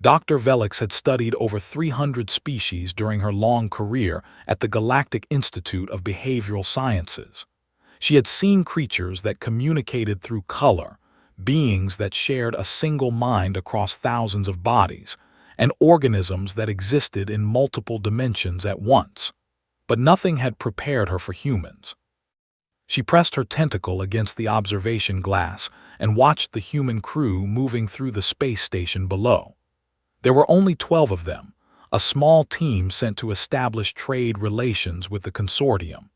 Dr. Velix had studied over 300 species during her long career at the Galactic Institute of Behavioral Sciences. She had seen creatures that communicated through color, beings that shared a single mind across thousands of bodies, and organisms that existed in multiple dimensions at once. But nothing had prepared her for humans. She pressed her tentacle against the observation glass and watched the human crew moving through the space station below. There were only 12 of them, a small team sent to establish trade relations with the consortium.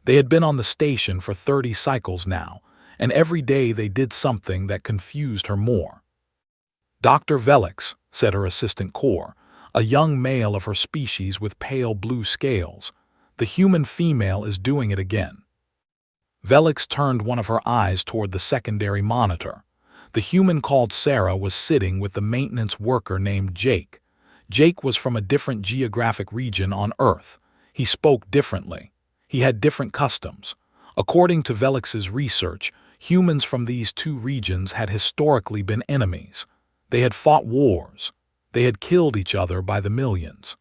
They had been on the station for 30 cycles now, and every day they did something that confused her more. "Dr. Velix," said her assistant Core, a young male of her species with pale blue scales, "the human female is doing it again." Velix turned one of her eyes toward the secondary monitor. The human called Sarah was sitting with the maintenance worker named Jake. Jake was from a different geographic region on Earth. He spoke differently. He had different customs. According to Velix's research, humans from these two regions had historically been enemies. They had fought wars. They had killed each other by the millions.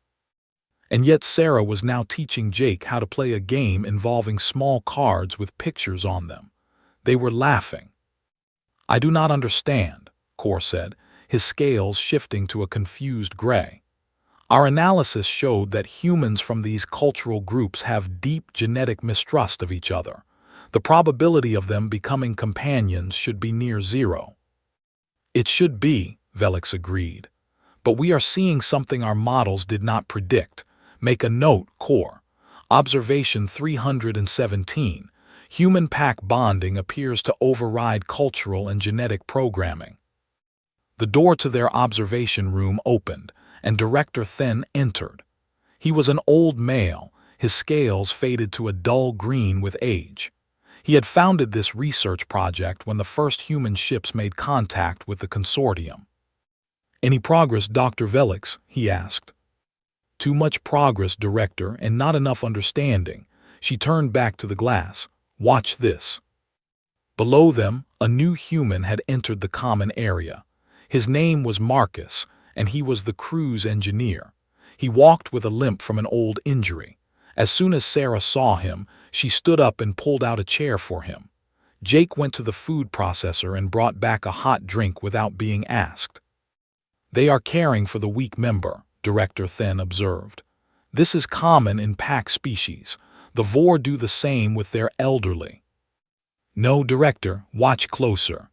And yet Sarah was now teaching Jake how to play a game involving small cards with pictures on them. They were laughing. "I do not understand," Core said, his scales shifting to a confused gray. "Our analysis showed that humans from these cultural groups have deep genetic mistrust of each other. The probability of them becoming companions should be near zero." "It should be," Velix agreed. "But we are seeing something our models did not predict. Make a note, Core. Observation 317. Human-pack bonding appears to override cultural and genetic programming." The door to their observation room opened, and Director Then entered. He was an old male, his scales faded to a dull green with age. He had founded this research project when the first human ships made contact with the consortium. "Any progress, Dr. Velix?" he asked. "Too much progress, Director, and not enough understanding." She turned back to the glass. "Watch this." Below them, a new human had entered the common area. His name was Marcus, and he was the crew's engineer. He walked with a limp from an old injury. As soon as Sarah saw him, she stood up and pulled out a chair for him. Jake went to the food processor and brought back a hot drink without being asked. "They are caring for the weak member," Director Then observed. "This is common in pack species. The Vor do the same with their elderly." "No, Director, watch closer."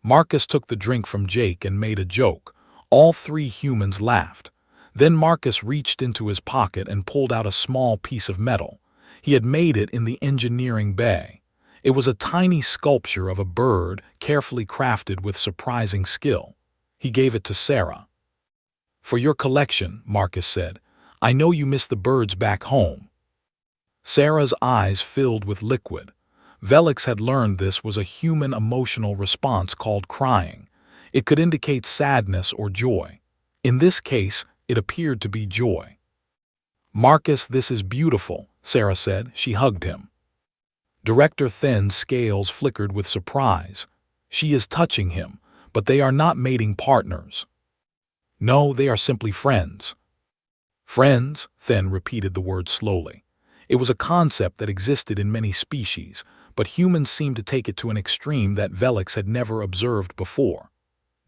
Marcus took the drink from Jake and made a joke. All three humans laughed. Then Marcus reached into his pocket and pulled out a small piece of metal. He had made it in the engineering bay. It was a tiny sculpture of a bird, carefully crafted with surprising skill. He gave it to Sarah. "For your collection," Marcus said. "I know you miss the birds back home." Sarah's eyes filled with liquid. Velix had learned this was a human emotional response called crying. It could indicate sadness or joy. In this case, it appeared to be joy. "Marcus, this is beautiful," Sarah said. She hugged him. Director Then's scales flickered with surprise. She is touching him, but they are not mating partners. "No, they are simply friends." "Friends?" Then repeated the word slowly. It was a concept that existed in many species, but humans seemed to take it to an extreme that Velix had never observed before.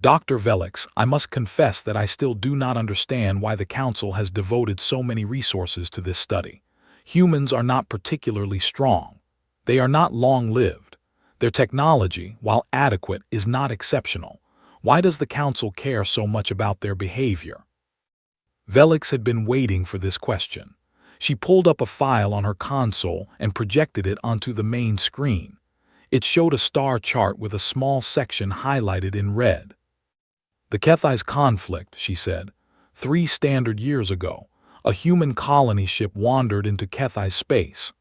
"Dr. Velix, I must confess that I still do not understand why the Council has devoted so many resources to this study. Humans are not particularly strong. They are not long-lived. Their technology, while adequate, is not exceptional. Why does the Council care so much about their behavior?" Velix had been waiting for this question. She pulled up a file on her console and projected it onto the main screen. It showed a star chart with a small section highlighted in red. "The Kethai's conflict," she said. 3 standard years ago, a human colony ship wandered into Kethai's space."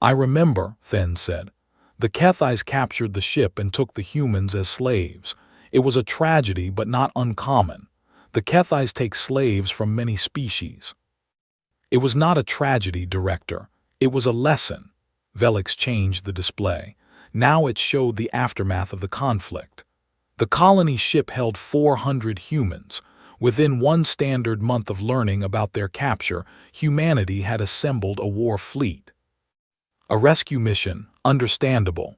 "I remember," Then said. "The Kethais captured the ship and took the humans as slaves. It was a tragedy but not uncommon. The Kethais take slaves from many species." "It was not a tragedy, Director. It was a lesson." Velix changed the display. Now it showed the aftermath of the conflict. The colony ship held 400 humans. Within one standard month of learning about their capture, humanity had assembled a war fleet. A rescue mission, understandable.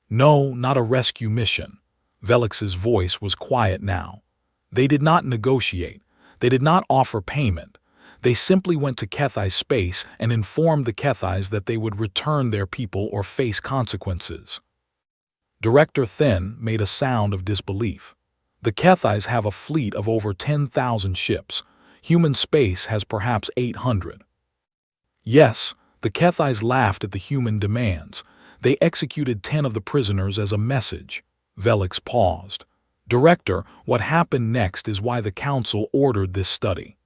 No, not a rescue mission. Velix's voice was quiet now. They did not negotiate. They did not offer payment. They simply went to Kethai's space and informed the Kethais that they would return their people or face consequences. Director Then made a sound of disbelief. The Kethais have a fleet of over 10,000 ships. Human space has perhaps 800. Yes, the Kethais laughed at the human demands. They executed 10 of the prisoners as a message. Velix paused. Director, what happened next is why the council ordered this study.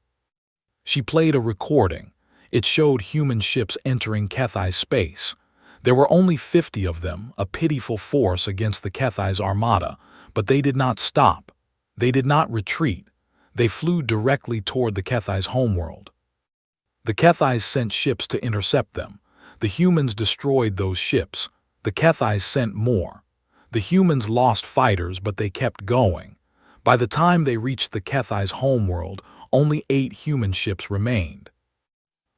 She played a recording. It showed human ships entering Kethai's space. There were only 50 of them, a pitiful force against the Kethai's armada, but they did not stop. They did not retreat. They flew directly toward the Kethai's homeworld. The Kethais sent ships to intercept them. The humans destroyed those ships. The Kethais sent more. The humans lost fighters, but they kept going. By the time they reached the Kethai's homeworld, only 8 human ships remained.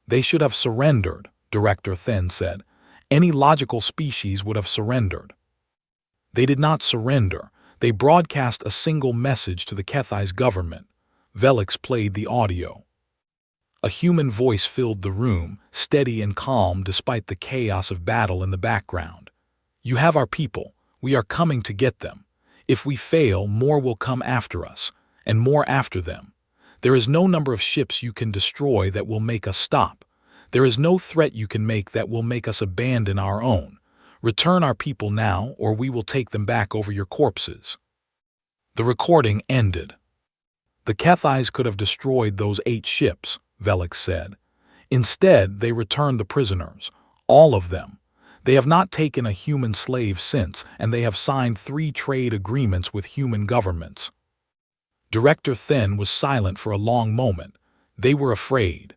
They should have surrendered, Director Then said. Any logical species would have surrendered. They did not surrender. They broadcast a single message to the Kethai's government. Velix played the audio. A human voice filled the room, steady and calm despite the chaos of battle in the background. You have our people. We are coming to get them. If we fail, more will come after us, and more after them. There is no number of ships you can destroy that will make us stop. There is no threat you can make that will make us abandon our own. Return our people now, or we will take them back over your corpses. The recording ended. The Kethais could have destroyed those 8 ships, Velix said. Instead, they returned the prisoners, all of them. They have not taken a human slave since, and they have signed 3 trade agreements with human governments. Director Then was silent for a long moment. They were afraid.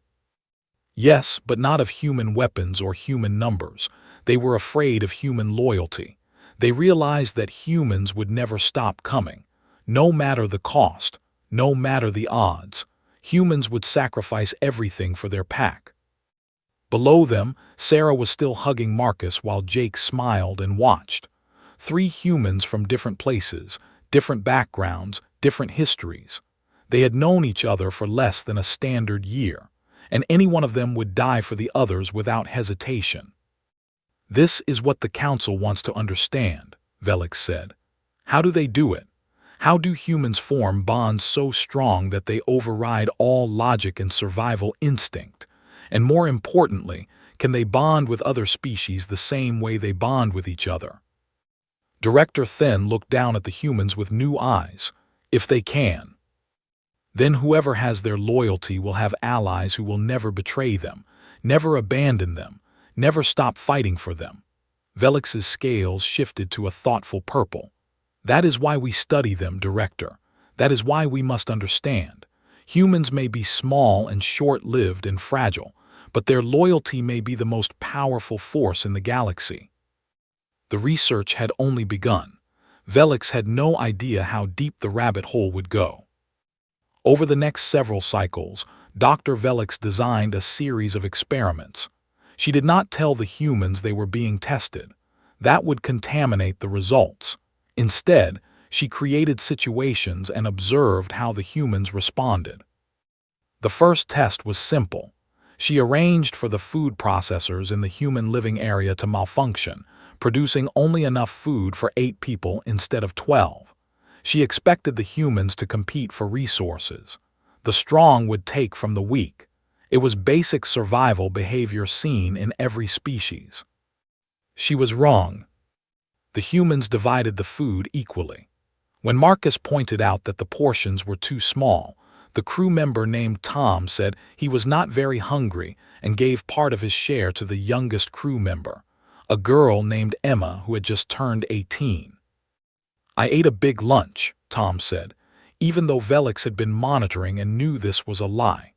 Yes, but not of human weapons or human numbers. They were afraid of human loyalty. They realized that humans would never stop coming. No matter the cost, no matter the odds, humans would sacrifice everything for their pack. Below them, Sarah was still hugging Marcus while Jake smiled and watched. 3 humans from different places, different backgrounds, different histories. They had known each other for less than a standard year, and any one of them would die for the others without hesitation. This is what the council wants to understand, Velix said. How do they do it? How do humans form bonds so strong that they override all logic and survival instinct? And more importantly, can they bond with other species the same way they bond with each other? Director Then looked down at the humans with new eyes. If they can. Then whoever has their loyalty will have allies who will never betray them, never abandon them, never stop fighting for them. Velix's scales shifted to a thoughtful purple. That is why we study them, Director. That is why we must understand. Humans may be small and short-lived and fragile, but their loyalty may be the most powerful force in the galaxy. The research had only begun. Velix had no idea how deep the rabbit hole would go. Over the next several cycles, Dr. Velix designed a series of experiments. She did not tell the humans they were being tested. That would contaminate the results. Instead, she created situations and observed how the humans responded. The first test was simple. She arranged for the food processors in the human living area to malfunction, producing only enough food for 8 people instead of 12. She expected the humans to compete for resources. The strong would take from the weak. It was basic survival behavior seen in every species. She was wrong. The humans divided the food equally. When Marcus pointed out that the portions were too small, the crew member named Tom said he was not very hungry and gave part of his share to the youngest crew member, a girl named Emma who had just turned 18. I ate a big lunch, Tom said, even though Velix had been monitoring and knew this was a lie.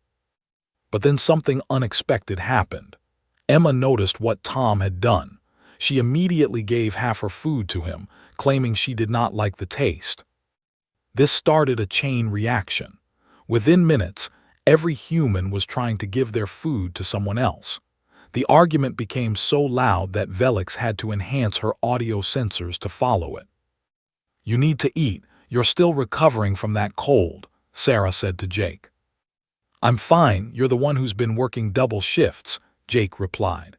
But then something unexpected happened. Emma noticed what Tom had done. She immediately gave half her food to him, claiming she did not like the taste. This started a chain reaction. Within minutes, every human was trying to give their food to someone else. The argument became so loud that Velix had to enhance her audio sensors to follow it. "You need to eat. You're still recovering from that cold," Sarah said to Jake. "I'm fine. You're the one who's been working double shifts," Jake replied.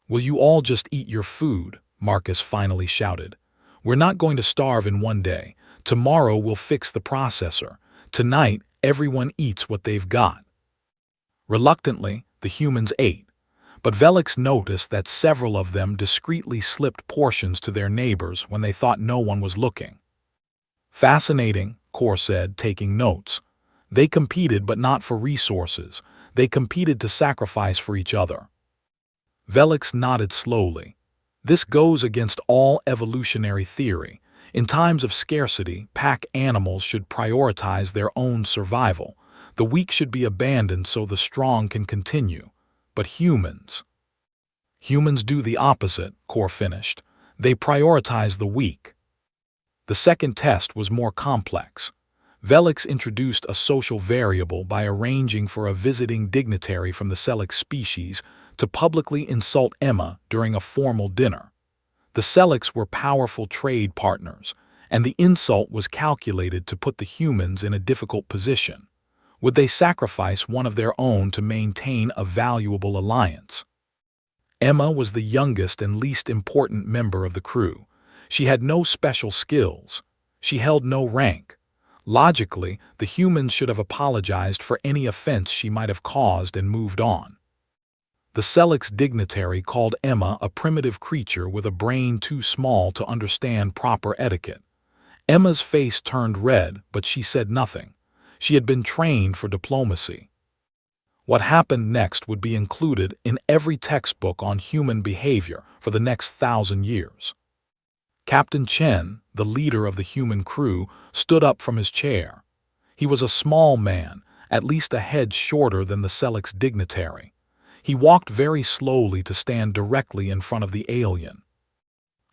"Will you all just eat your food?" Marcus finally shouted. "We're not going to starve in one day. Tomorrow we'll fix the processor. Tonight, everyone eats what they've got." Reluctantly, the humans ate, but Velix noticed that several of them discreetly slipped portions to their neighbors when they thought no one was looking. "Fascinating," Kor said, taking notes. "They competed, but not for resources. They competed to sacrifice for each other." Velix nodded slowly. "This goes against all evolutionary theory. In times of scarcity, pack animals should prioritize their own survival. The weak should be abandoned so the strong can continue. But humans do the opposite," Kor finished. "They prioritize the weak." The second test was more complex. Velix introduced a social variable by arranging for a visiting dignitary from the Selix species to publicly insult Emma during a formal dinner. The Selix were powerful trade partners, and the insult was calculated to put the humans in a difficult position. Would they sacrifice one of their own to maintain a valuable alliance? Emma was the youngest and least important member of the crew. She had no special skills. She held no rank. Logically, the humans should have apologized for any offense she might have caused and moved on. The Selix dignitary called Emma a primitive creature with a brain too small to understand proper etiquette. Emma's face turned red, but she said nothing. She had been trained for diplomacy. What happened next would be included in every textbook on human behavior for the next 1,000 years. Captain Chen, the leader of the human crew, stood up from his chair. He was a small man, at least a head shorter than the Selix dignitary. He walked very slowly to stand directly in front of the alien.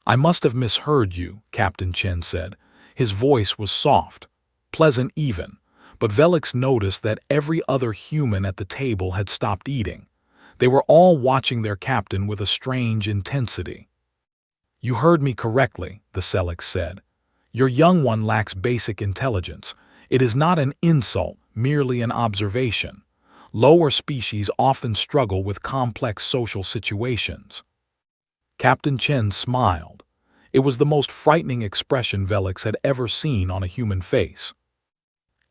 "I must have misheard you," Captain Chen said. His voice was soft, pleasant even, but Velix noticed that every other human at the table had stopped eating. They were all watching their captain with a strange intensity. "You heard me correctly," the Selix said. "Your young one lacks basic intelligence. It is not an insult, merely an observation. Lower species often struggle with complex social situations." Captain Chen smiled. It was the most frightening expression Velix had ever seen on a human face.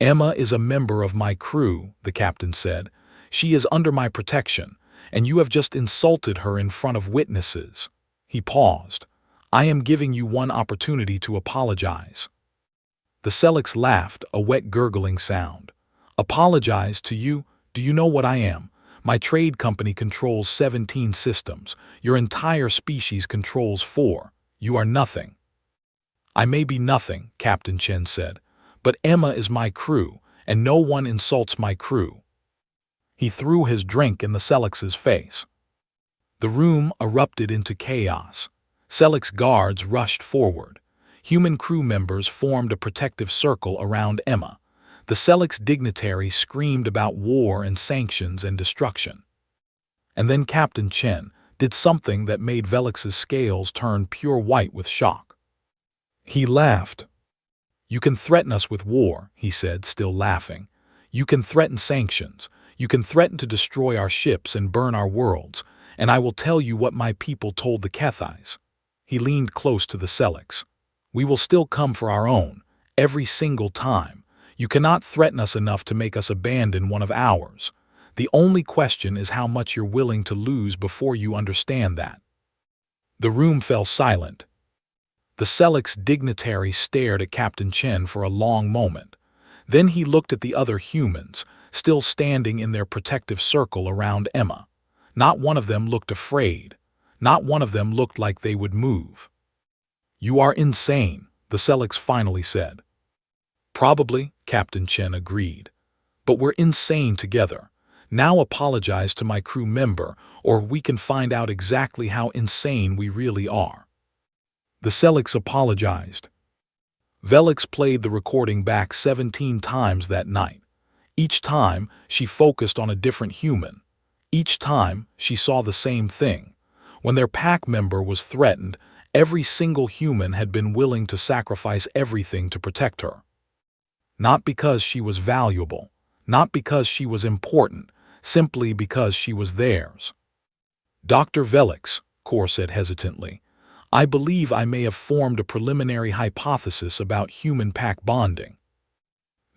"Emma is a member of my crew," the captain said. "She is under my protection, and you have just insulted her in front of witnesses." He paused. "I am giving you one opportunity to apologize." The Selix laughed, a wet gurgling sound. "Apologize to you? Do you know what I am? My trade company controls 17 systems. Your entire species controls 4. You are nothing." "I may be nothing," Captain Chen said, "but Emma is my crew, and no one insults my crew." He threw his drink in the Selix's face. The room erupted into chaos. Selix guards rushed forward. Human crew members formed a protective circle around Emma. The Selix dignitary screamed about war and sanctions and destruction. And then Captain Chen did something that made Velix's scales turn pure white with shock. He laughed. "You can threaten us with war," he said, still laughing. "You can threaten sanctions. You can threaten to destroy our ships and burn our worlds, and I will tell you what my people told the Kethais." He leaned close to the Selix. "We will still come for our own, every single time. You cannot threaten us enough to make us abandon one of ours. The only question is how much you're willing to lose before you understand that." The room fell silent. The Selix dignitary stared at Captain Chen for a long moment. Then he looked at the other humans, still standing in their protective circle around Emma. Not one of them looked afraid. Not one of them looked like they would move. "You are insane," the Selix finally said. "Probably," Captain Chen agreed. "But we're insane together. Now apologize to my crew member, or we can find out exactly how insane we really are." The Selix apologized. Velix played the recording back 17 times that night. Each time, she focused on a different human. Each time, she saw the same thing. When their pack member was threatened, every single human had been willing to sacrifice everything to protect her. Not because she was valuable, not because she was important, simply because she was theirs. Dr. Velix, Kor said hesitantly, I believe I may have formed a preliminary hypothesis about human pack bonding.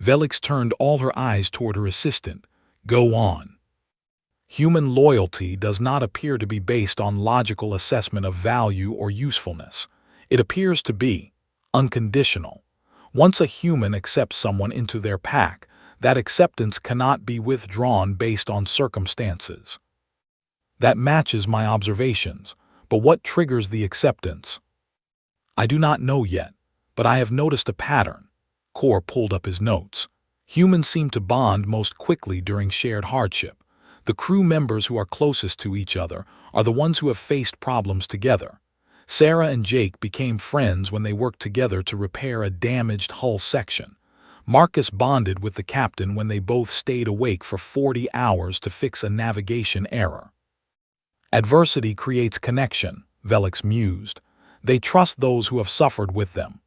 Velix turned all her eyes toward her assistant. Go on. Human loyalty does not appear to be based on logical assessment of value or usefulness. It appears to be unconditional. Once a human accepts someone into their pack, that acceptance cannot be withdrawn based on circumstances. That matches my observations, but what triggers the acceptance? I do not know yet, but I have noticed a pattern. Kor pulled up his notes. Humans seem to bond most quickly during shared hardship. The crew members who are closest to each other are the ones who have faced problems together. Sarah and Jake became friends when they worked together to repair a damaged hull section. Marcus bonded with the captain when they both stayed awake for 40 hours to fix a navigation error. Adversity creates connection, Velix mused. They trust those who have suffered with them.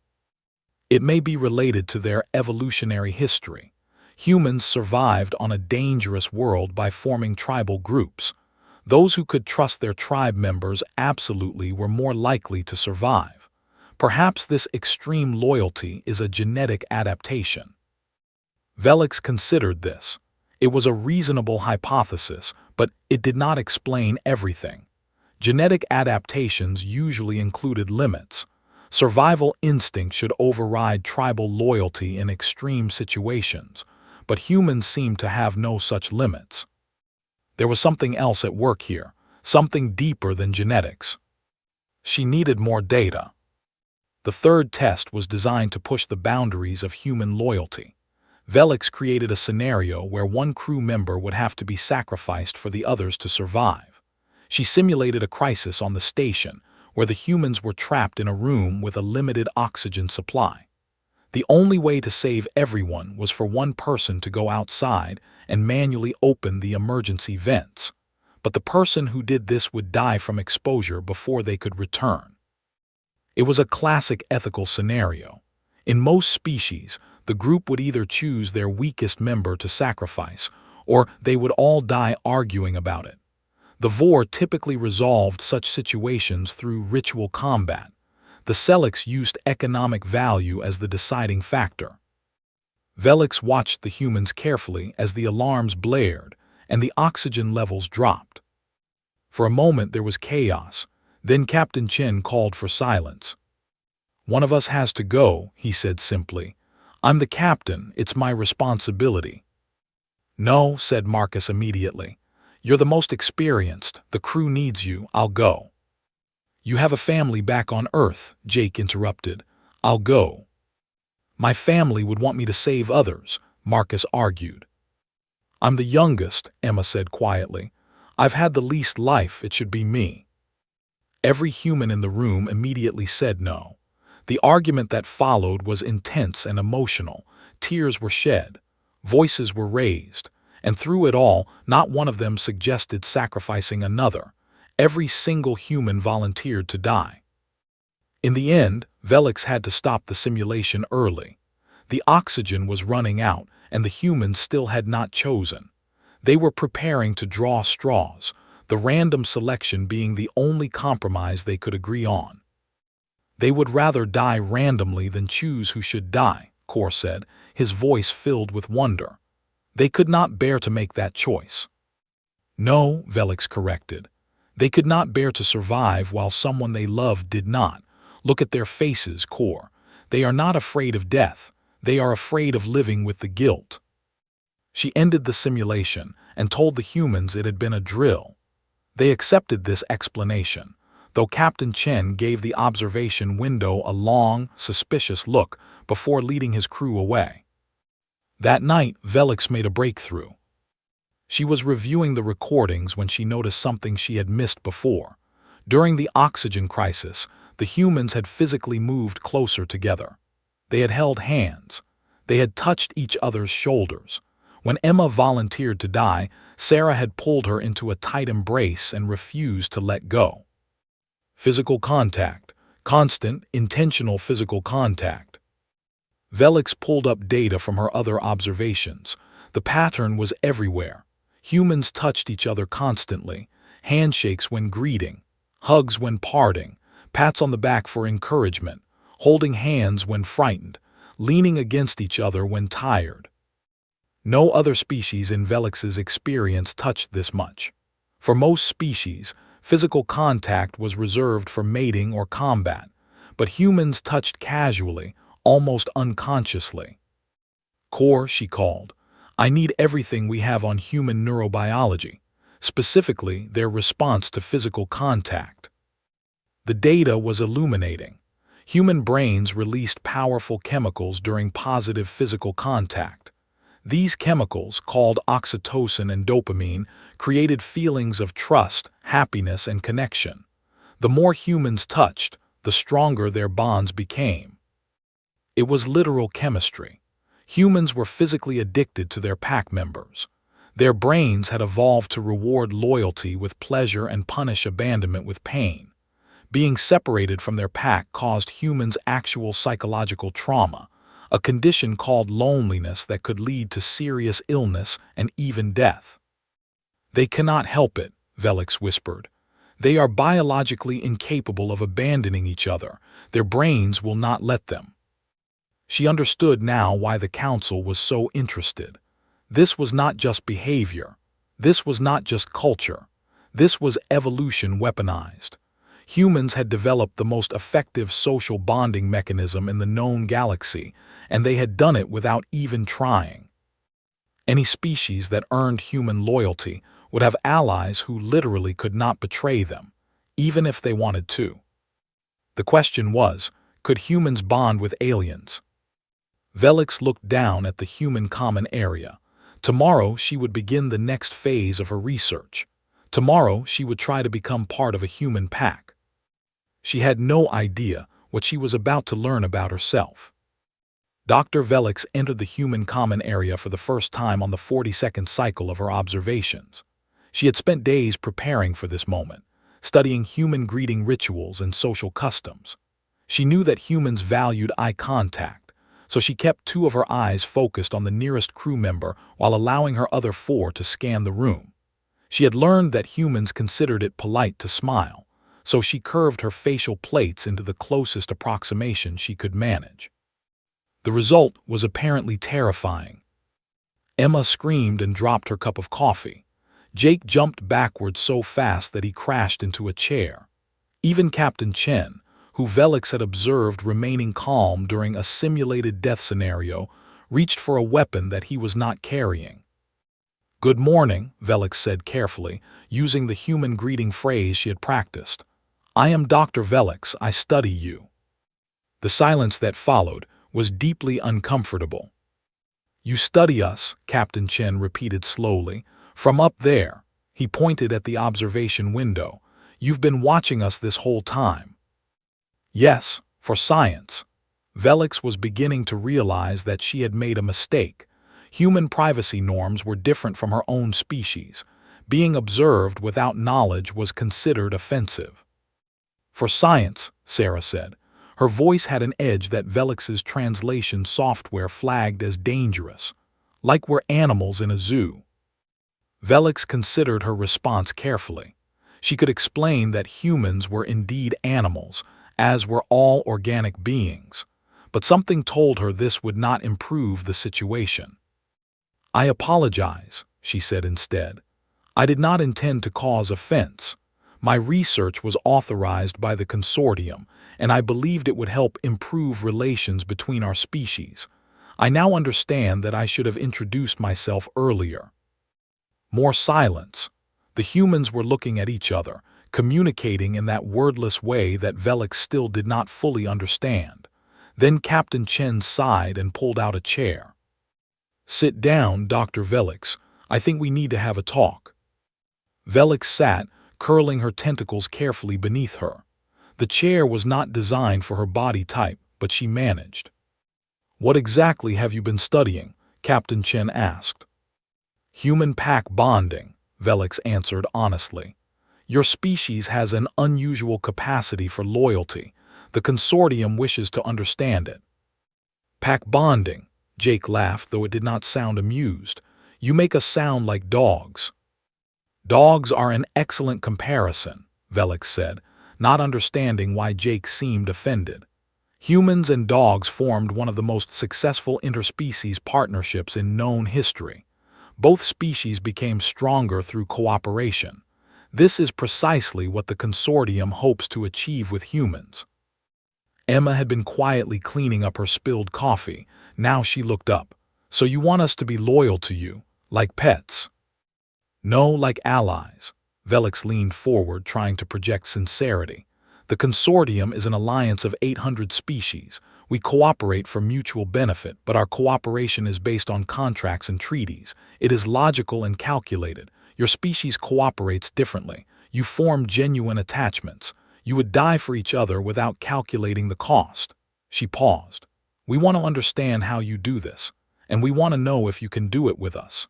It may be related to their evolutionary history. Humans survived on a dangerous world by forming tribal groups. Those who could trust their tribe members absolutely were more likely to survive. Perhaps this extreme loyalty is a genetic adaptation. Velix considered this. It was a reasonable hypothesis, but it did not explain everything. Genetic adaptations usually included limits. Survival instinct should override tribal loyalty in extreme situations, but humans seem to have no such limits. There was something else at work here, something deeper than genetics. She needed more data. The third test was designed to push the boundaries of human loyalty. Velix created a scenario where one crew member would have to be sacrificed for the others to survive. She simulated a crisis on the station where the humans were trapped in a room with a limited oxygen supply. The only way to save everyone was for one person to go outside and manually open the emergency vents. But the person who did this would die from exposure before they could return. It was a classic ethical scenario. In most species, the group would either choose their weakest member to sacrifice, or they would all die arguing about it. The Vor typically resolved such situations through ritual combat. The Selix used economic value as the deciding factor. Velix watched the humans carefully as the alarms blared and the oxygen levels dropped. For a moment there was chaos, then Captain Chen called for silence. One of us has to go, he said simply. I'm the captain, it's my responsibility. No, said Marcus immediately. You're the most experienced, the crew needs you, I'll go. You have a family back on Earth, Jake interrupted. I'll go. My family would want me to save others, Marcus argued. I'm the youngest, Emma said quietly. I've had the least life, it should be me. Every human in the room immediately said no. The argument that followed was intense and emotional. Tears were shed. Voices were raised. And through it all, not one of them suggested sacrificing another. Every single human volunteered to die. In the end, Velix had to stop the simulation early. The oxygen was running out, and the humans still had not chosen. They were preparing to draw straws, the random selection being the only compromise they could agree on. They would rather die randomly than choose who should die, Kor said, his voice filled with wonder. They could not bear to make that choice. No, Velix corrected. They could not bear to survive while someone they loved did not. Look at their faces, Kor. They are not afraid of death. They are afraid of living with the guilt. She ended the simulation and told the humans it had been a drill. They accepted this explanation, though Captain Chen gave the observation window a long, suspicious look before leading his crew away. That night, Velix made a breakthrough. She was reviewing the recordings when she noticed something she had missed before. During the oxygen crisis, the humans had physically moved closer together. They had held hands. They had touched each other's shoulders. When Emma volunteered to die, Sarah had pulled her into a tight embrace and refused to let go. Physical contact. Constant, intentional physical contact. Velix pulled up data from her other observations. The pattern was everywhere. Humans touched each other constantly, handshakes when greeting, hugs when parting, pats on the back for encouragement, holding hands when frightened, leaning against each other when tired. No other species in Velix's experience touched this much. For most species, physical contact was reserved for mating or combat, but humans touched casually, almost unconsciously. Core, she called. I need everything we have on human neurobiology, specifically their response to physical contact. The data was illuminating. Human brains released powerful chemicals during positive physical contact. These chemicals, called oxytocin and dopamine, created feelings of trust, happiness, and connection. The more humans touched, the stronger their bonds became. It was literal chemistry. Humans were physically addicted to their pack members. Their brains had evolved to reward loyalty with pleasure and punish abandonment with pain. Being separated from their pack caused humans actual psychological trauma, a condition called loneliness that could lead to serious illness and even death. They cannot help it, Velix whispered. They are biologically incapable of abandoning each other. Their brains will not let them. She understood now why the council was so interested. This was not just behavior. This was not just culture. This was evolution weaponized. Humans had developed the most effective social bonding mechanism in the known galaxy, and they had done it without even trying. Any species that earned human loyalty would have allies who literally could not betray them, even if they wanted to. The question was, could humans bond with aliens? Velix looked down at the human common area. Tomorrow she would begin the next phase of her research. Tomorrow she would try to become part of a human pack. She had no idea what she was about to learn about herself. Dr. Velix entered the human common area for the first time on the 42nd cycle of her observations. She had spent days preparing for this moment, studying human greeting rituals and social customs. She knew that humans valued eye contact, so she kept two of her eyes focused on the nearest crew member while allowing her other four to scan the room. She had learned that humans considered it polite to smile, so she curved her facial plates into the closest approximation she could manage. The result was apparently terrifying. Emma screamed and dropped her cup of coffee. Jake jumped backward so fast that he crashed into a chair. Even Captain Chen, who Velix had observed remaining calm during a simulated death scenario, reached for a weapon that he was not carrying. Good morning, Velix said carefully, using the human greeting phrase she had practiced. I am Dr. Velix, I study you. The silence that followed was deeply uncomfortable. You study us, Captain Chen repeated slowly. From up there, he pointed at the observation window. You've been watching us this whole time. Yes, for science. Velix was beginning to realize that she had made a mistake. Human privacy norms were different from her own species. Being observed without knowledge was considered offensive. For science, Sarah said. Her voice had an edge that Velix's translation software flagged as dangerous, like we're animals in a zoo. Velix considered her response carefully. She could explain that humans were indeed animals, as were all organic beings, but something told her this would not improve the situation. I apologize, she said instead. I did not intend to cause offense. My research was authorized by the consortium, and I believed it would help improve relations between our species. I now understand that I should have introduced myself earlier. More silence. The humans were looking at each other, communicating in that wordless way that Velix still did not fully understand. Then Captain Chen sighed and pulled out a chair. Sit down, Dr. Velix. I think we need to have a talk. Velix sat, curling her tentacles carefully beneath her. The chair was not designed for her body type, but she managed. What exactly have you been studying? Captain Chen asked. Human pack bonding, Velix answered honestly. Your species has an unusual capacity for loyalty. The consortium wishes to understand it. Pack bonding, Jake laughed, though it did not sound amused. You make us sound like dogs. Dogs are an excellent comparison, Velix said, not understanding why Jake seemed offended. Humans and dogs formed one of the most successful interspecies partnerships in known history. Both species became stronger through cooperation. This is precisely what the consortium hopes to achieve with humans. Emma had been quietly cleaning up her spilled coffee. Now she looked up. So you want us to be loyal to you, like pets? No, like allies. Velix leaned forward, trying to project sincerity. The consortium is an alliance of 800 species. We cooperate for mutual benefit, but our cooperation is based on contracts and treaties. It is logical and calculated. Your species cooperates differently. You form genuine attachments. You would die for each other without calculating the cost. She paused. We want to understand how you do this, and we want to know if you can do it with us.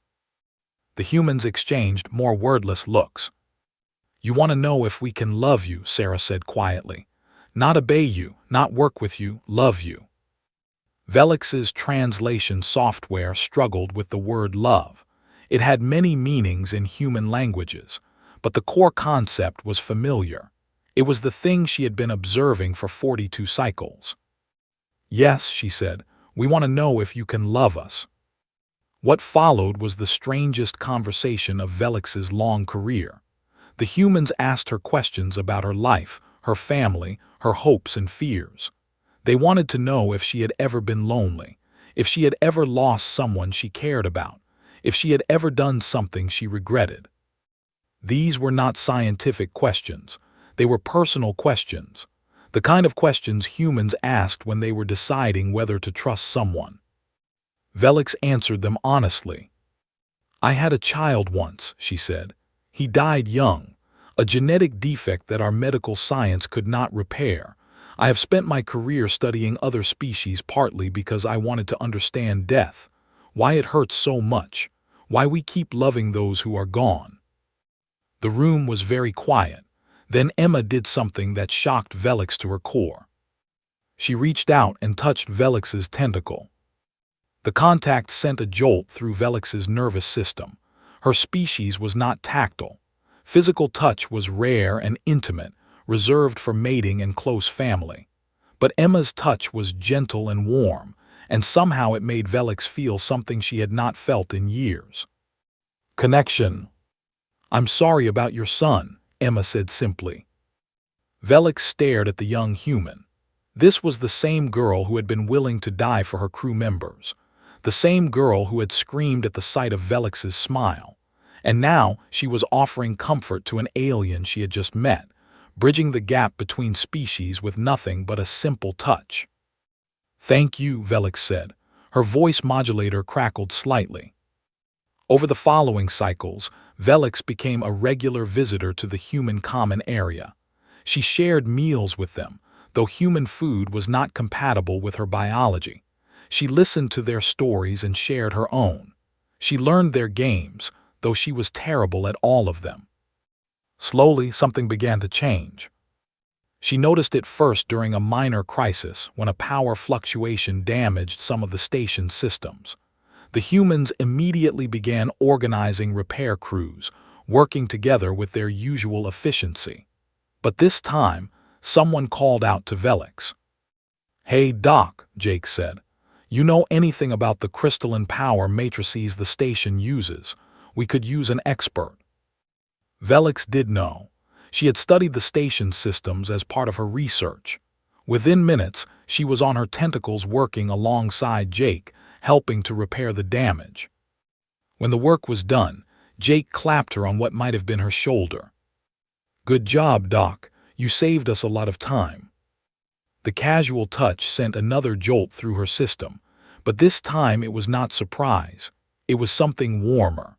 The humans exchanged more wordless looks. You want to know if we can love you, Sarah said quietly. Not obey you, not work with you, love you. Velix's translation software struggled with the word love. It had many meanings in human languages, but the core concept was familiar. It was the thing she had been observing for 42 cycles. Yes, she said, we want to know if you can love us. What followed was the strangest conversation of Velix's long career. The humans asked her questions about her life, her family, her hopes and fears. They wanted to know if she had ever been lonely, if she had ever lost someone she cared about, if she had ever done something she regretted. These were not scientific questions. They were personal questions, the kind of questions humans asked when they were deciding whether to trust someone. Velix answered them honestly. I had a child once, she said. He died young, a genetic defect that our medical science could not repair. I have spent my career studying other species partly because I wanted to understand death, why it hurts so much, why we keep loving those who are gone. The room was very quiet. Then Emma did something that shocked Velix to her core. She reached out and touched Velix's tentacle. The contact sent a jolt through Velix's nervous system. Her species was not tactile. Physical touch was rare and intimate, reserved for mating and close family. But Emma's touch was gentle and warm, and somehow it made Velix feel something she had not felt in years. Connection. I'm sorry about your son, Emma said simply. Velix stared at the young human. This was the same girl who had been willing to die for her crew members. The same girl who had screamed at the sight of Velix's smile. And now she was offering comfort to an alien she had just met, bridging the gap between species with nothing but a simple touch. Thank you, Velix said. Her voice modulator crackled slightly. Over the following cycles, Velix became a regular visitor to the human common area. She shared meals with them, though human food was not compatible with her biology. She listened to their stories and shared her own. She learned their games, though she was terrible at all of them. Slowly, something began to change. She noticed it first during a minor crisis when a power fluctuation damaged some of the station's systems. The humans immediately began organizing repair crews, working together with their usual efficiency. But this time, someone called out to Velix. Hey, Doc, Jake said. You know anything about the crystalline power matrices the station uses? We could use an expert. Velix did know. She had studied the station's systems as part of her research. Within minutes, she was on her tentacles working alongside Jake, helping to repair the damage. When the work was done, Jake clapped her on what might have been her shoulder. Good job, Doc. You saved us a lot of time. The casual touch sent another jolt through her system, but this time it was not surprise. It was something warmer.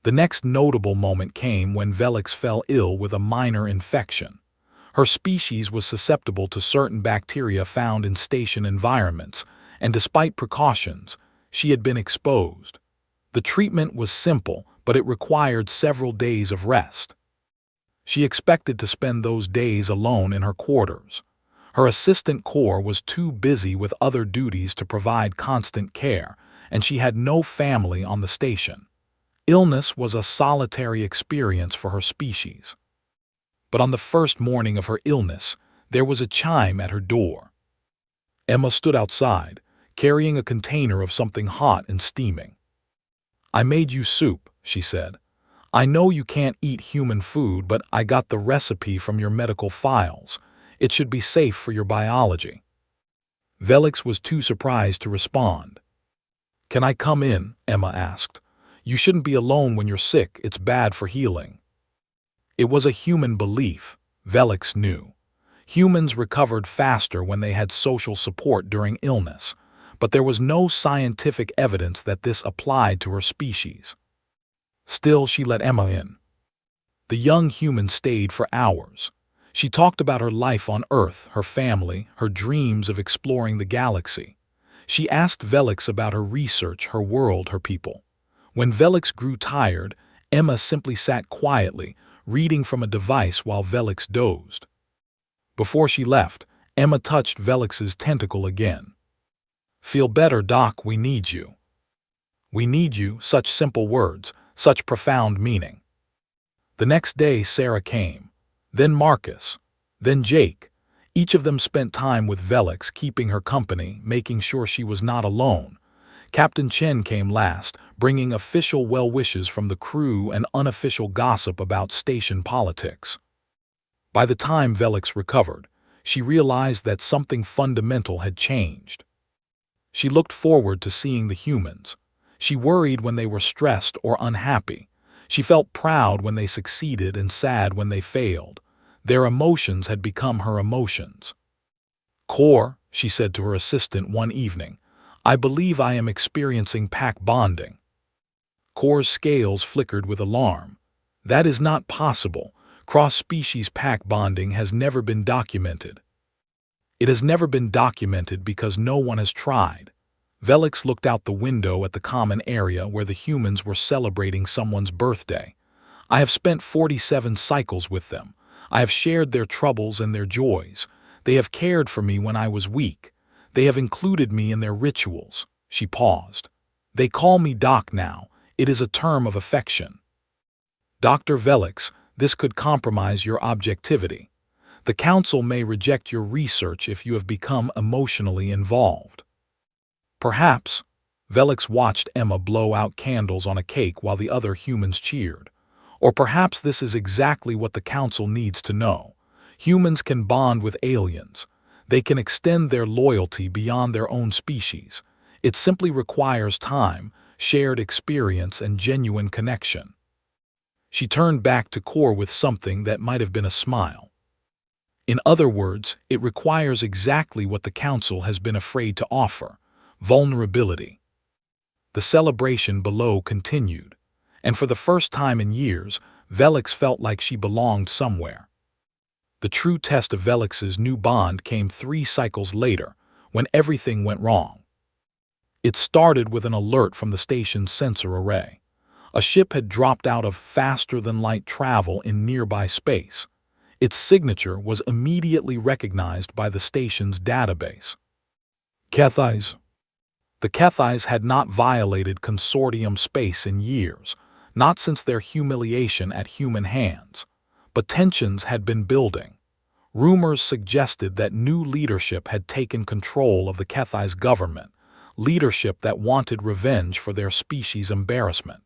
The next notable moment came when Velix fell ill with a minor infection. Her species was susceptible to certain bacteria found in station environments, and despite precautions, she had been exposed. The treatment was simple, but it required several days of rest. She expected to spend those days alone in her quarters. Her assistant Core was too busy with other duties to provide constant care, and she had no family on the station. Illness was a solitary experience for her species. But on the first morning of her illness, there was a chime at her door. Emma stood outside, carrying a container of something hot and steaming. "I made you soup," she said. "I know you can't eat human food, but I got the recipe from your medical files. It should be safe for your biology." Velix was too surprised to respond. "Can I come in?" Emma asked. "You shouldn't be alone when you're sick. It's bad for healing." It was a human belief, Velix knew. Humans recovered faster when they had social support during illness, but there was no scientific evidence that this applied to her species. Still, she let Emma in. The young human stayed for hours. She talked about her life on Earth, her family, her dreams of exploring the galaxy. She asked Velix about her research, her world, her people. When Velix grew tired, Emma simply sat quietly, reading from a device while Velix dozed. Before she left, Emma touched Velix's tentacle again. "Feel better, Doc, we need you." "We need you," such simple words, such profound meaning. The next day Sarah came, then Marcus, then Jake. Each of them spent time with Velix, keeping her company, making sure she was not alone. Captain Chen came last, bringing official well wishes from the crew and unofficial gossip about station politics. By the time Velix recovered, she realized that something fundamental had changed. She looked forward to seeing the humans. She worried when they were stressed or unhappy. She felt proud when they succeeded and sad when they failed. Their emotions had become her emotions. "Core," she said to her assistant one evening, "I believe I am experiencing pack bonding." Core's scales flickered with alarm. "That is not possible. Cross-species pack bonding has never been documented." "It has never been documented because no one has tried." Velix looked out the window at the common area where the humans were celebrating someone's birthday. "I have spent 47 cycles with them. I have shared their troubles and their joys. They have cared for me when I was weak. They have included me in their rituals." She paused. "They call me Doc now. It is a term of affection." "Dr. Velix, this could compromise your objectivity. The council may reject your research if you have become emotionally involved." "Perhaps." Velix watched Emma blow out candles on a cake while the other humans cheered. "Or perhaps this is exactly what the council needs to know. Humans can bond with aliens. They can extend their loyalty beyond their own species. It simply requires time, shared experience, and genuine connection." She turned back to Core with something that might have been a smile. "In other words, it requires exactly what the council has been afraid to offer: vulnerability." The celebration below continued, and for the first time in years, Velix felt like she belonged somewhere. The true test of Velix's new bond came 3 cycles later, when everything went wrong. It started with an alert from the station's sensor array. A ship had dropped out of faster-than-light travel in nearby space. Its signature was immediately recognized by the station's database. Kethais. The Kethais had not violated consortium space in years, not since their humiliation at human hands. But tensions had been building. Rumors suggested that new leadership had taken control of the Kethais government, leadership that wanted revenge for their species' embarrassment.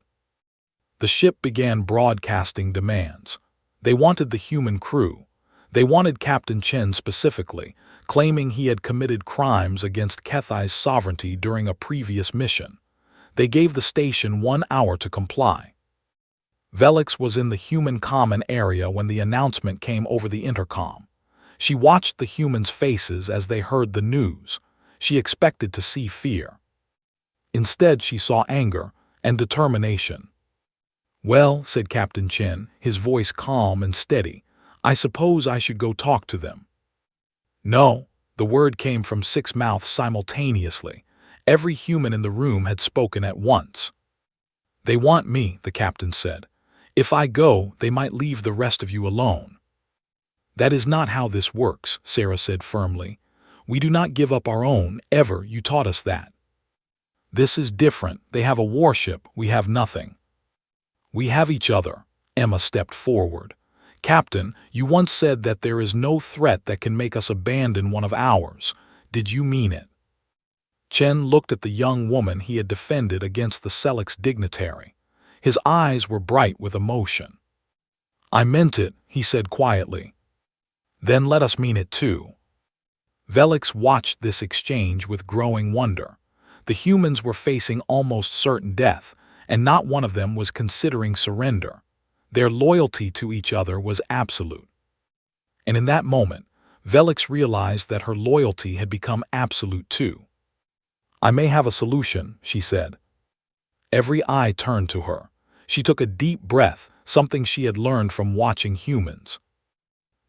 The ship began broadcasting demands. They wanted the human crew. They wanted Captain Chen specifically, claiming he had committed crimes against Kethai's sovereignty during a previous mission. They gave the station 1 hour to comply. Velix was in the human common area when the announcement came over the intercom. She watched the humans' faces as they heard the news. She expected to see fear. Instead, she saw anger and determination. "Well," said Captain Chen, his voice calm and steady, "I suppose I should go talk to them." "No," the word came from 6 mouths simultaneously. Every human in the room had spoken at once. They want me, the captain said. If I go, they might leave the rest of you alone. That is not how this works, Sarah said firmly. We do not give up our own, ever, you taught us that. This is different. They have a warship, we have nothing. We have each other. Emma stepped forward. Captain, you once said that there is no threat that can make us abandon one of ours. Did you mean it? Chen looked at the young woman he had defended against the Selix dignitary. His eyes were bright with emotion. I meant it, he said quietly. Then let us mean it too. Velix watched this exchange with growing wonder. The humans were facing almost certain death, and not one of them was considering surrender. Their loyalty to each other was absolute. And in that moment, Velix realized that her loyalty had become absolute too. I may have a solution, she said. Every eye turned to her. She took a deep breath, something she had learned from watching humans.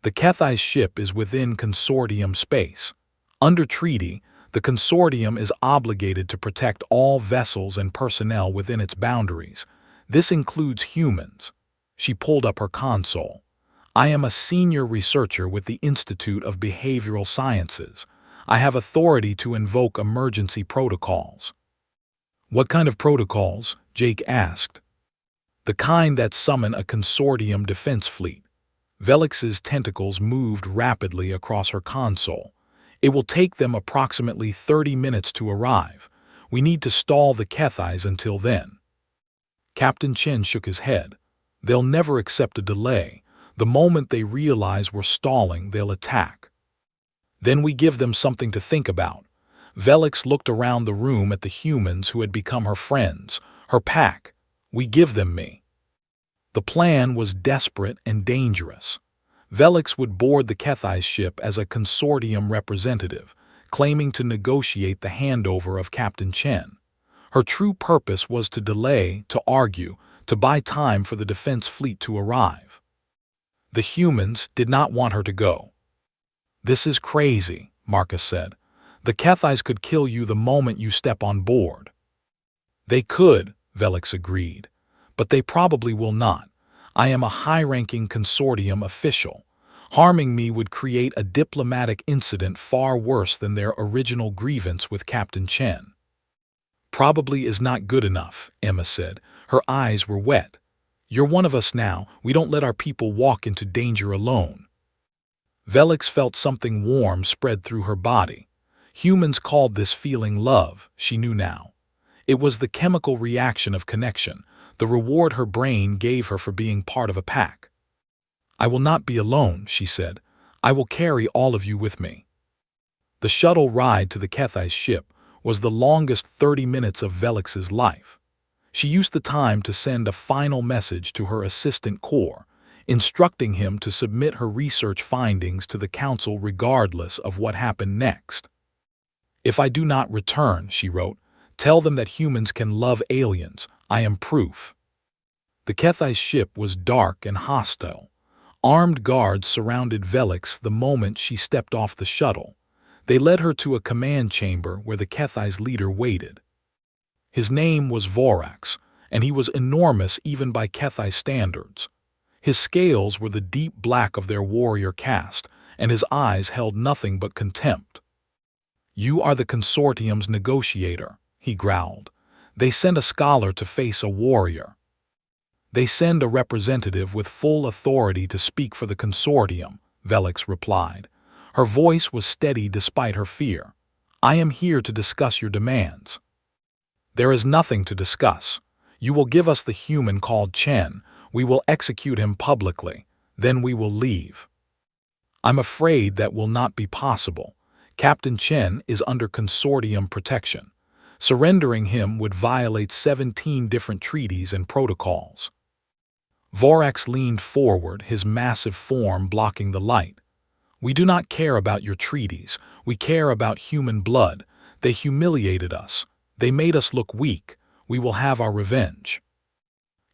The Kethai's ship is within consortium space. Under treaty, the consortium is obligated to protect all vessels and personnel within its boundaries. This includes humans. She pulled up her console. I am a senior researcher with the Institute of Behavioral Sciences. I have authority to invoke emergency protocols. What kind of protocols? Jake asked. The kind that summon a consortium defense fleet. Velix's tentacles moved rapidly across her console. It will take them approximately 30 minutes to arrive. We need to stall the Kethais until then. Captain Chen shook his head. They'll never accept a delay. The moment they realize we're stalling, they'll attack. Then we give them something to think about. Velix looked around the room at the humans who had become her friends, her pack. We give them me. The plan was desperate and dangerous. Velix would board the Kethai's ship as a consortium representative, claiming to negotiate the handover of Captain Chen. Her true purpose was to delay, to argue, to buy time for the defense fleet to arrive. The humans did not want her to go. This is crazy, Marcus said. The Kethais could kill you the moment you step on board. They could, Velix agreed, but they probably will not. I am a high-ranking consortium official. Harming me would create a diplomatic incident far worse than their original grievance with Captain Chen. Probably is not good enough, Emma said. Her eyes were wet. You're one of us now. We don't let our people walk into danger alone. Velix felt something warm spread through her body. Humans called this feeling love, she knew now. It was the chemical reaction of connection, the reward her brain gave her for being part of a pack. I will not be alone, she said. I will carry all of you with me. The shuttle ride to the Kethai's ship was the longest 30 minutes of Velix's life. She used the time to send a final message to her assistant Core, instructing him to submit her research findings to the council regardless of what happened next. If I do not return, she wrote, tell them that humans can love aliens. I am proof. The Kethai's ship was dark and hostile. Armed guards surrounded Velix the moment she stepped off the shuttle. They led her to a command chamber where the Kethai's leader waited. His name was Vorax, and he was enormous even by Kethai standards. His scales were the deep black of their warrior caste, and his eyes held nothing but contempt. You are the consortium's negotiator, he growled. They send a scholar to face a warrior. They send a representative with full authority to speak for the consortium, Velix replied. Her voice was steady despite her fear. I am here to discuss your demands. There is nothing to discuss. You will give us the human called Chen. We will execute him publicly. Then we will leave. I'm afraid that will not be possible. Captain Chen is under consortium protection. Surrendering him would violate 17 different treaties and protocols. Vorax leaned forward, his massive form blocking the light. We do not care about your treaties. We care about human blood. They humiliated us. They made us look weak. We will have our revenge.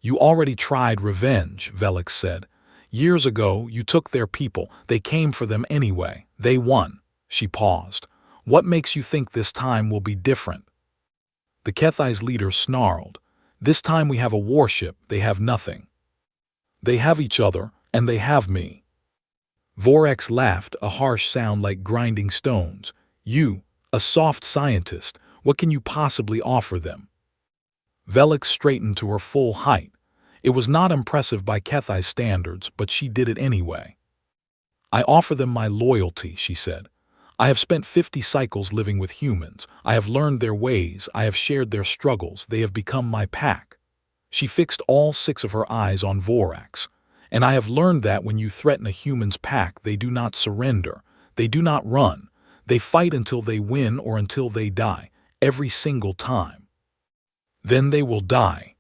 You already tried revenge, Velix said. Years ago, you took their people. They came for them anyway. They won. She paused. What makes you think this time will be different? The Kethai's leader snarled. This time we have a warship, they have nothing. They have each other, and they have me. Vorax laughed, a harsh sound like grinding stones. You, a soft scientist, what can you possibly offer them? Velix straightened to her full height. It was not impressive by Kethai's standards, but she did it anyway. I offer them my loyalty, she said. I have spent 50 cycles living with humans. I have learned their ways. I have shared their struggles. They have become my pack. She fixed all 6 of her eyes on Vorax. And I have learned that when you threaten a human's pack, they do not surrender. They do not run. They fight until they win or until they die, every single time. Then they will die.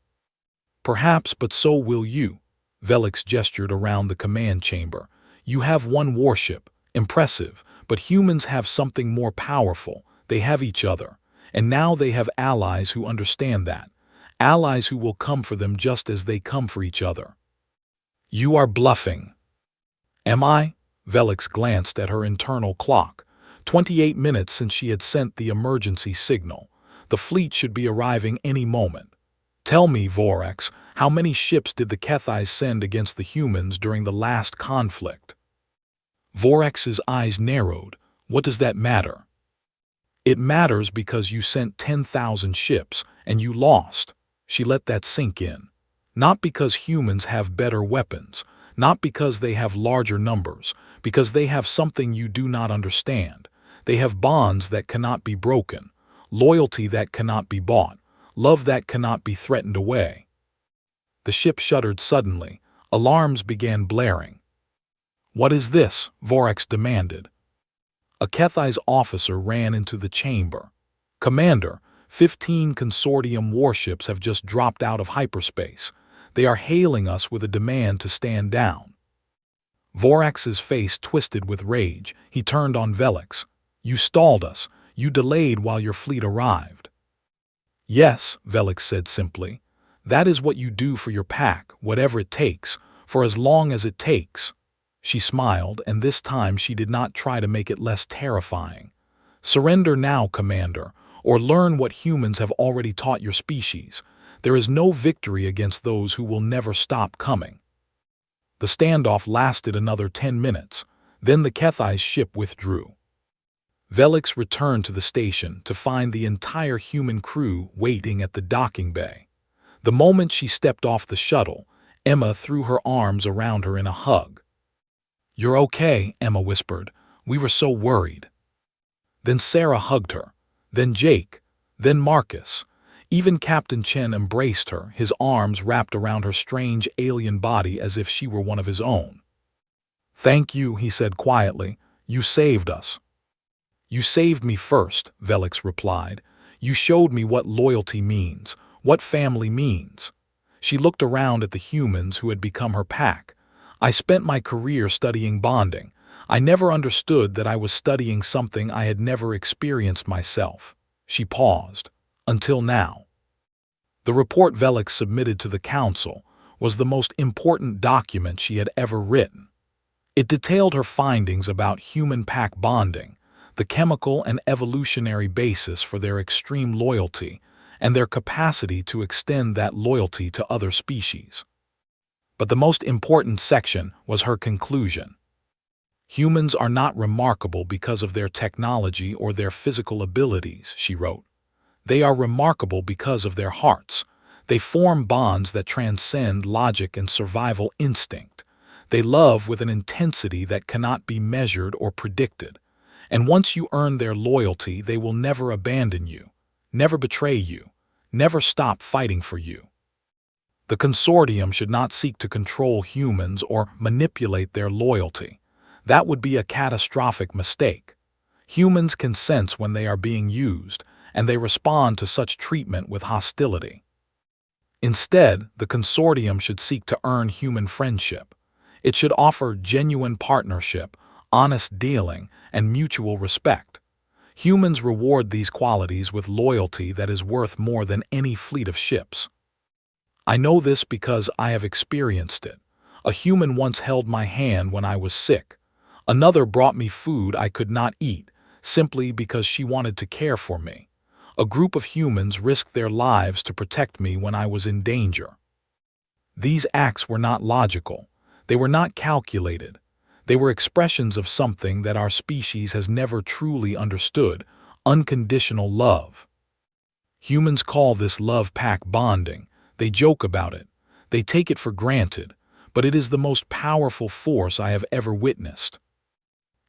Perhaps, but so will you. Velix gestured around the command chamber. You have one warship. Impressive. But humans have something more powerful. They have each other. And now they have allies who understand that. Allies who will come for them just as they come for each other. You are bluffing. Am I? Velix glanced at her internal clock. 28 minutes since she had sent the emergency signal. The fleet should be arriving any moment. Tell me, Vorax, how many ships did the Kethais send against the humans during the last conflict? Vorax's eyes narrowed. What does that matter? It matters because you sent 10,000 ships, and you lost. She let that sink in. Not because humans have better weapons, not because they have larger numbers, because they have something you do not understand. They have bonds that cannot be broken, loyalty that cannot be bought, love that cannot be threatened away. The ship shuddered suddenly. Alarms began blaring. What is this? Vorax demanded. A Kethai's officer ran into the chamber. Commander, 15 consortium warships have just dropped out of hyperspace. They are hailing us with a demand to stand down. Vorax's face twisted with rage. He turned on Velix. You stalled us. You delayed while your fleet arrived. Yes, Velix said simply. That is what you do for your pack, whatever it takes, for as long as it takes. She smiled, and this time she did not try to make it less terrifying. Surrender now, Commander, or learn what humans have already taught your species. There is no victory against those who will never stop coming. The standoff lasted another 10 minutes. Then the Kethai's ship withdrew. Velix returned to the station to find the entire human crew waiting at the docking bay. The moment she stepped off the shuttle, Emma threw her arms around her in a hug. You're okay, Emma whispered. We were so worried. Then Sarah hugged her. Then Jake. Then Marcus. Even Captain Chen embraced her, his arms wrapped around her strange alien body as if she were one of his own. Thank you, he said quietly. You saved us. You saved me first, Velix replied. You showed me what loyalty means, what family means. She looked around at the humans who had become her pack. I spent my career studying bonding. I never understood that I was studying something I had never experienced myself. She paused. Until now. The report Velix submitted to the council was the most important document she had ever written. It detailed her findings about human pack bonding, the chemical and evolutionary basis for their extreme loyalty, and their capacity to extend that loyalty to other species. But the most important section was her conclusion. Humans are not remarkable because of their technology or their physical abilities, she wrote. They are remarkable because of their hearts. They form bonds that transcend logic and survival instinct. They love with an intensity that cannot be measured or predicted. And once you earn their loyalty, they will never abandon you, never betray you, never stop fighting for you. The consortium should not seek to control humans or manipulate their loyalty. That would be a catastrophic mistake. Humans can sense when they are being used, and they respond to such treatment with hostility. Instead, the consortium should seek to earn human friendship. It should offer genuine partnership, honest dealing, and mutual respect. Humans reward these qualities with loyalty that is worth more than any fleet of ships. I know this because I have experienced it. A human once held my hand when I was sick. Another brought me food I could not eat, simply because she wanted to care for me. A group of humans risked their lives to protect me when I was in danger. These acts were not logical. They were not calculated. They were expressions of something that our species has never truly understood: unconditional love. Humans call this love pack bonding. They joke about it. They take it for granted, but it is the most powerful force I have ever witnessed.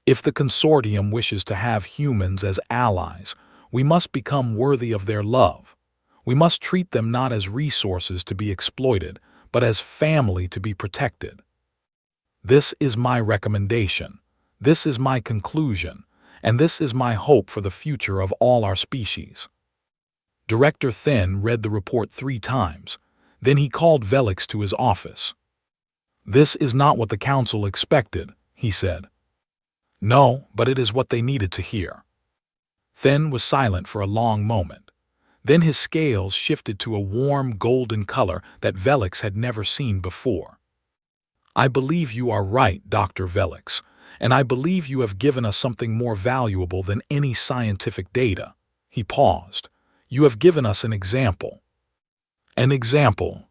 If the consortium wishes to have humans as allies, we must become worthy of their love. We must treat them not as resources to be exploited, but as family to be protected. This is my recommendation. This is my conclusion, and this is my hope for the future of all our species. Director Thin read the report 3 times. Then he called Velix to his office. "This is not what the council expected," he said. "No, but it is what they needed to hear." Thin was silent for a long moment. Then his scales shifted to a warm golden color that Velix had never seen before. "I believe you are right, Dr. Velix, and I believe you have given us something more valuable than any scientific data." He paused. "You have given us an example." "An example?"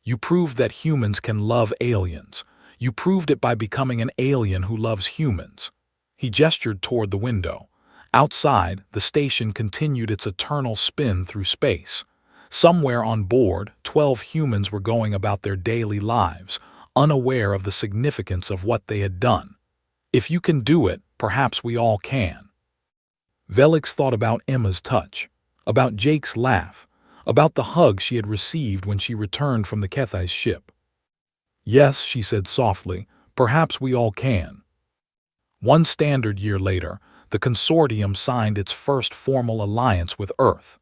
"You proved that humans can love aliens. You proved it by becoming an alien who loves humans." He gestured toward the window. Outside, the station continued its eternal spin through space. Somewhere on board, 12 humans were going about their daily lives, unaware of the significance of what they had done. If you can do it, perhaps we all can. Velix thought about Emma's touch, about Jake's laugh, about the hug she had received when she returned from the Kethai's ship. "Yes," she said softly, "perhaps we all can." 1 standard year later, the consortium signed its first formal alliance with Earth.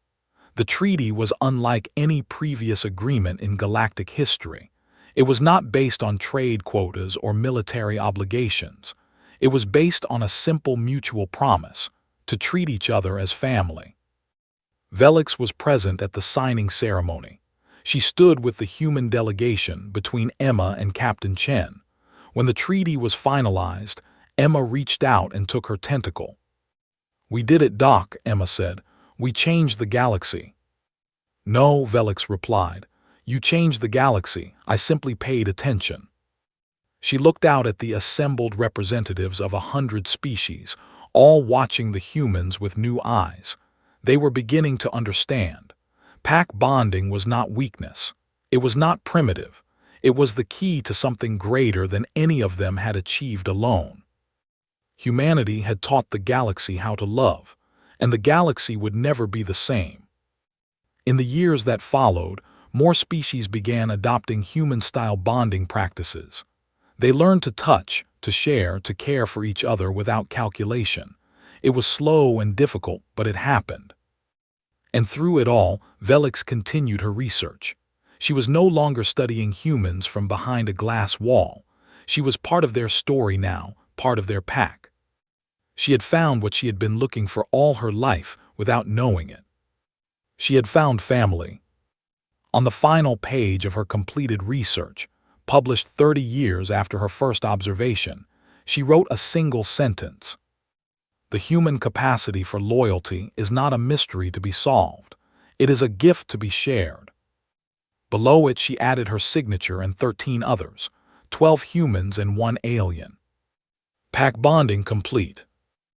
The treaty was unlike any previous agreement in galactic history. It was not based on trade quotas or military obligations. It was based on a simple mutual promise to treat each other as family. Velix was present at the signing ceremony. She stood with the human delegation between Emma and Captain Chen. When the treaty was finalized, Emma reached out and took her tentacle. "We did it, Doc," Emma said. "We changed the galaxy." "No," Velix replied. "You changed the galaxy. I simply paid attention." She looked out at the assembled representatives of 100 species, all watching the humans with new eyes. They were beginning to understand. Pack bonding was not weakness. It was not primitive. It was the key to something greater than any of them had achieved alone. Humanity had taught the galaxy how to love, and the galaxy would never be the same. In the years that followed, more species began adopting human-style bonding practices. They learned to touch, to share, to care for each other without calculation. It was slow and difficult, but it happened. And through it all, Velix continued her research. She was no longer studying humans from behind a glass wall. She was part of their story now, part of their pack. She had found what she had been looking for all her life without knowing it. She had found family. On the final page of her completed research, published 30 years after her first observation, she wrote a single sentence: "The human capacity for loyalty is not a mystery to be solved. It is a gift to be shared." Below it, she added her signature and 13 others, 12 humans and 1 alien. Pack bonding complete.